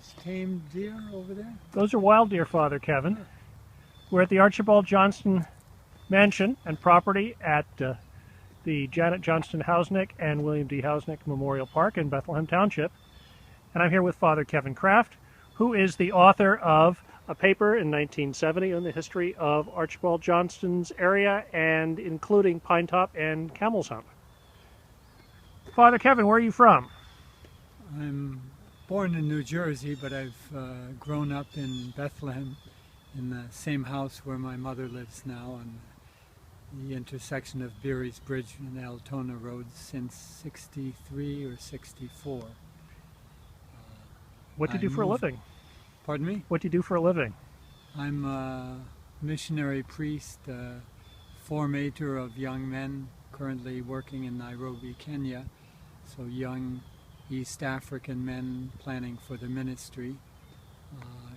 those tame deer over there? Those are wild deer, Father Kevin. We're at the Archibald Johnston mansion and property at the Janet Johnston Housenick and William D. Housenick Memorial Park in Bethlehem Township. And I'm here with Father Kevin Kraft, who is the author of a paper in 1970 on the history of Archibald Johnston's area, and including Pine Top and Camel's Hump. Father Kevin, where are you from? I'm born in New Jersey, but I've grown up in Bethlehem in the same house where my mother lives now on the intersection of Beery's Bridge and Altona Road since 63 or 64. What do you do for a living? Pardon me? What do you do for a living? I'm a missionary priest, formator of young men, currently working in Nairobi, Kenya. So young East African men planning for the ministry,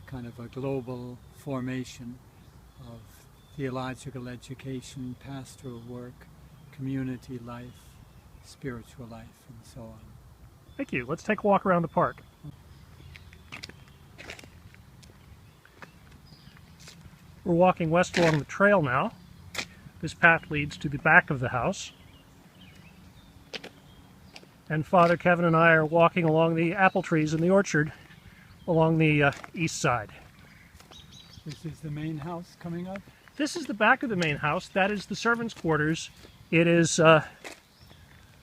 kind of a global formation of theological education, pastoral work, community life, spiritual life, and so on. Thank you. Let's take a walk around the park. We're walking west along the trail now. This path leads to the back of the house. And Father Kevin and I are walking along the apple trees in the orchard along the east side. This is the main house coming up? This is the back of the main house. That is the servants' quarters. It is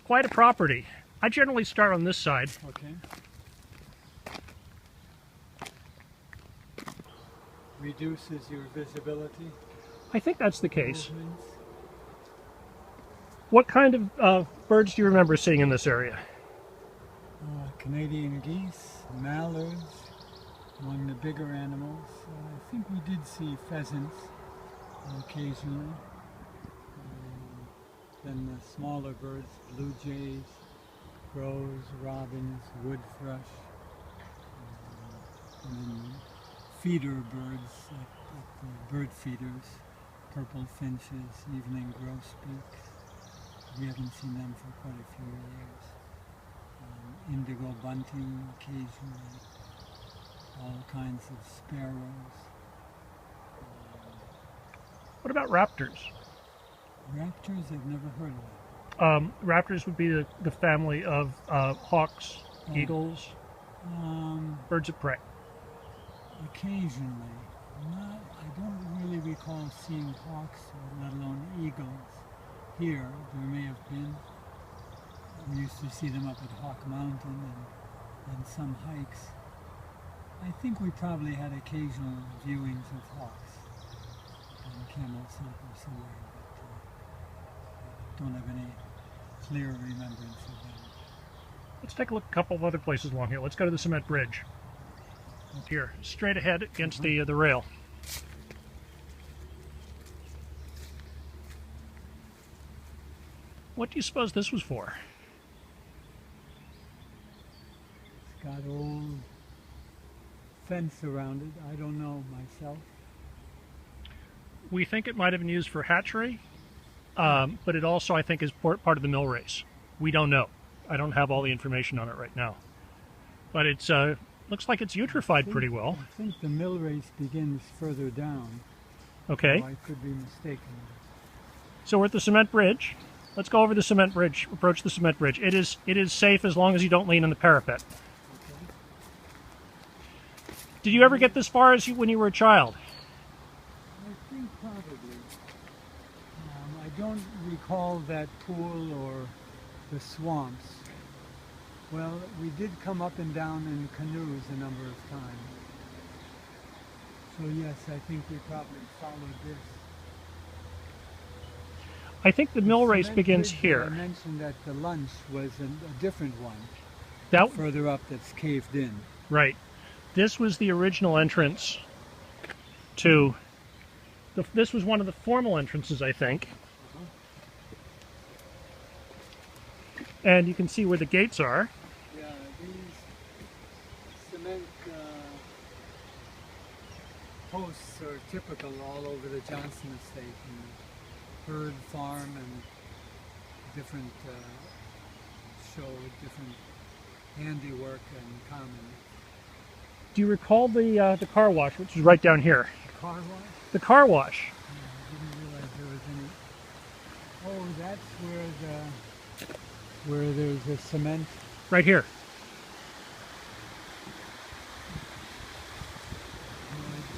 quite a property. I generally start on this side. Okay. Reduces your visibility? I think that's the case. Movements. What kind of birds do you remember seeing in this area? Canadian geese, mallards, among the bigger animals. I think we did see pheasants occasionally. Then the smaller birds, blue jays, crows, robins, wood thrush, and then feeder birds at the bird feeders, purple finches, evening grosbeaks. We haven't seen them for quite a few years. Indigo bunting occasionally, all kinds of sparrows. What about raptors? Raptors, I've never heard of. Raptors would be the family of hawks, eagles, birds of prey. Occasionally. I don't really recall seeing hawks, let alone eagles. Here, there may have been. We used to see them up at Hawk Mountain and some hikes. I think we probably had occasional viewings of hawks on Camel or somewhere, but don't have any clear remembrance of them. Let's take a look at a couple of other places along here. Let's go to the cement bridge. Up here, straight ahead against the rail. What do you suppose this was for? It's got old fence around it. I don't know myself. We think it might have been used for hatchery, but it also, I think, is part of the mill race. We don't know. I don't have all the information on it right now. But it's looks like it's eutrophied pretty well. I think the mill race begins further down. Okay. So I could be mistaken. So we're at the cement bridge. Let's go over the cement bridge, approach the cement bridge. It is safe as long as you don't lean on the parapet. Okay. Did you ever get this far when you were a child? I think probably. I don't recall that pool or the swamps. Well, we did come up and down in canoes a number of times. So yes, I think we probably followed this. I think the mill race begins here. I mentioned that the lunch was a different one. That further up that's caved in. Right. This was the original entrance to... This was one of the formal entrances, I think. And you can see where the gates are. Yeah, these cement posts are typical all over the Johnston estate. Bird farm and different show different handiwork and common. Do you recall the car wash, which is right down here? Car wash? The car wash. I didn't realize there was any. Oh, that's where there's a cement. Right here.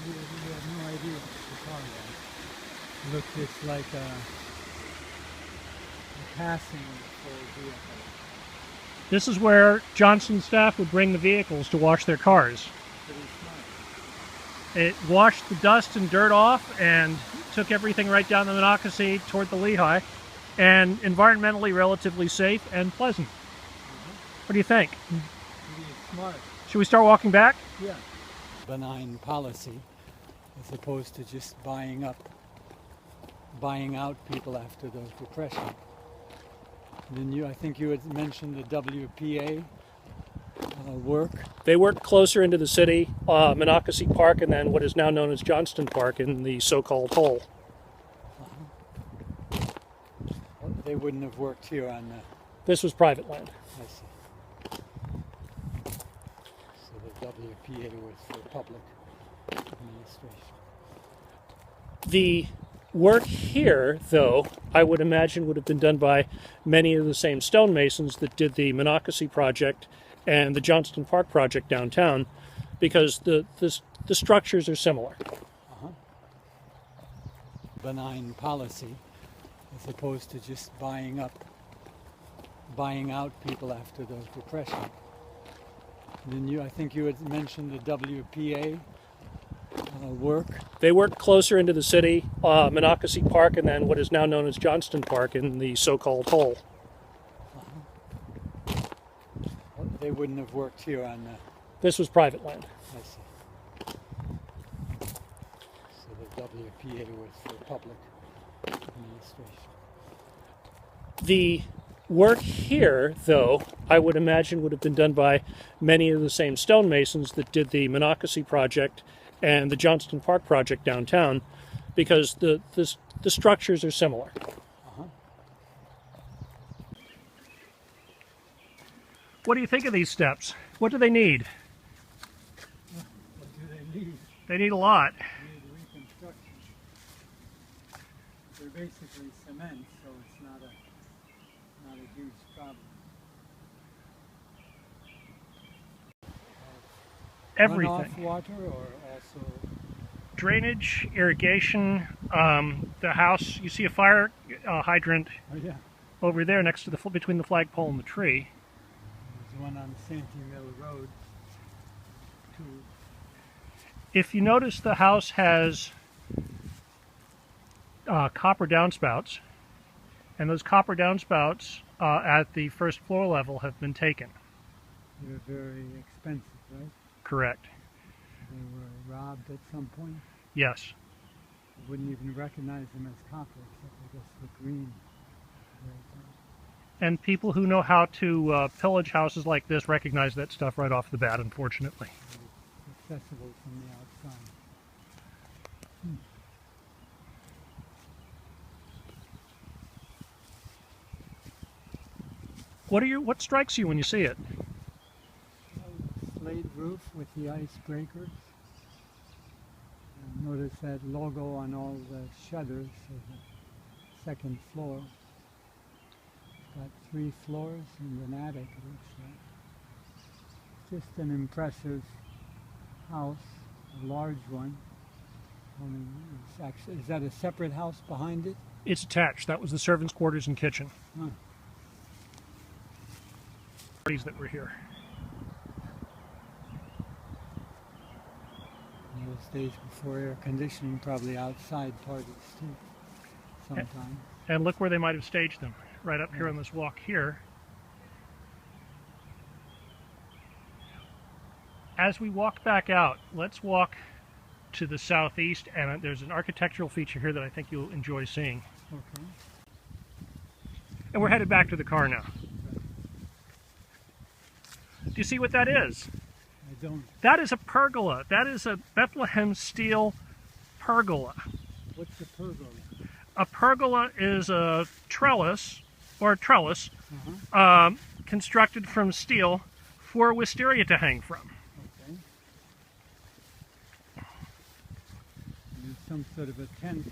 We have no idea the car wash. It looks just like a passing for a vehicle. This is where Johnston staff would bring the vehicles to wash their cars. Pretty smart. It washed the dust and dirt off and took everything right down the Monocacy toward the Lehigh, and environmentally relatively safe and pleasant. What do you think? Pretty smart. Should we start walking back? Yeah. Benign policy, as opposed to just buying out people after the Depression. And then I think you had mentioned the WPA work. They worked closer into the city, Monocacy Park, and then what is now known as Johnston Park in the so-called hole. Well, they wouldn't have worked here on the... This was private land. I see. So the WPA was for public administration. The work here, though, I would imagine would have been done by many of the same stonemasons that did the Monocacy project and the Johnston Park project downtown, because the structures are similar. Benign policy, as opposed to just buying out people after the Depression. And then I think you had mentioned the WPA work. They worked closer into the city, Monocacy Park, and then what is now known as Johnston Park in the so-called hole. Well, they wouldn't have worked here on the... This was private land. I see. So the WPA was for public administration. The work here, though, I would imagine would have been done by many of the same stonemasons that did the Monocacy project and the Johnston Park project downtown, because the structures are similar. What do you think of these steps? What do they need? What do they need? They need a lot. They need reconstruction. They're basically cement, so it's not a huge problem. Everything. Runoff water, or also Drainage, irrigation, the house. You see a fire hydrant over there next to between the flagpole and the tree. There's one on Santee Mill Road, too. If you notice, the house has copper downspouts, and those copper downspouts at the first floor level have been taken. They're very expensive, right? Correct. They were robbed at some point. Yes. I wouldn't even recognize them as copper, except I guess the green. And people who know how to pillage houses like this recognize that stuff right off the bat, unfortunately. It's accessible from the outside. What strikes you when you see it? Slate roof with the ice breakers. Notice that logo on all the shutters of the second floor. It's got 3 floors and an attic, it looks like. Just an impressive house, a large one. Is that a separate house behind it? It's attached. That was the servants' quarters and kitchen. Huh. Parties that were here. In those days before air conditioning, probably outside parties too, sometimes. And look where they might have staged them, right up here on this walk here. As we walk back out, let's walk to the southeast, and there's an architectural feature here that I think you'll enjoy seeing. Okay. And we're headed back to the car now. Do you see what that is? I don't. That is a pergola. That is a Bethlehem steel pergola. What's a pergola? A pergola is a trellis, constructed from steel for wisteria to hang from. Okay. some sort of a tent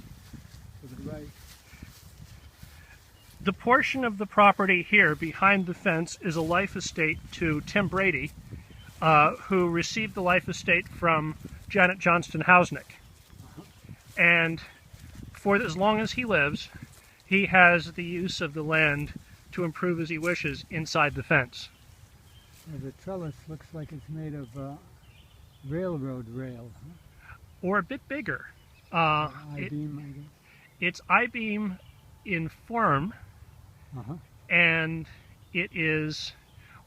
to the right. The portion of the property here behind the fence is a life estate to Tim Brady, who received the life estate from Janet Johnston Housenick. And for as long as he lives, he has the use of the land to improve as he wishes inside the fence. The trellis looks like it's made of railroad rail. Huh? Or a bit bigger. I-beam, I guess. It's I-beam in form, and it is,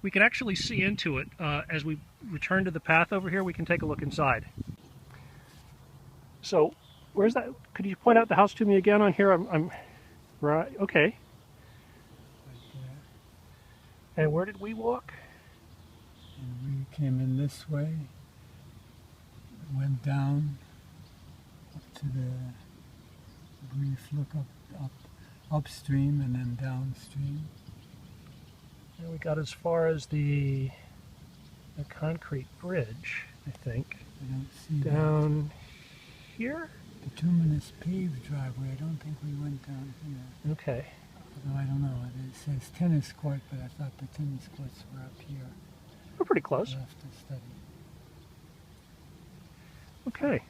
we can actually see into it as we return to the path over here. We can take a look inside. So, where's that? Could you point out the house to me again on here? I'm right. Okay. Right there. And where did we walk? And we came in this way, went down up to the brief look upstream and then downstream. And we got as far as the concrete bridge, I think. I don't see down here? Bituminous paved driveway. I don't think we went down here. Okay. Although I don't know. It says tennis court, but I thought the tennis courts were up here. We're pretty close. I'll have to study. Okay.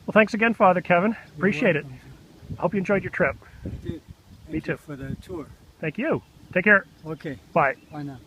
Well, thanks again, Father Kevin. Appreciate it. Hope you enjoyed your trip. I did. Me too. For the tour. Thank you. Take care. Okay. Bye. Bye now.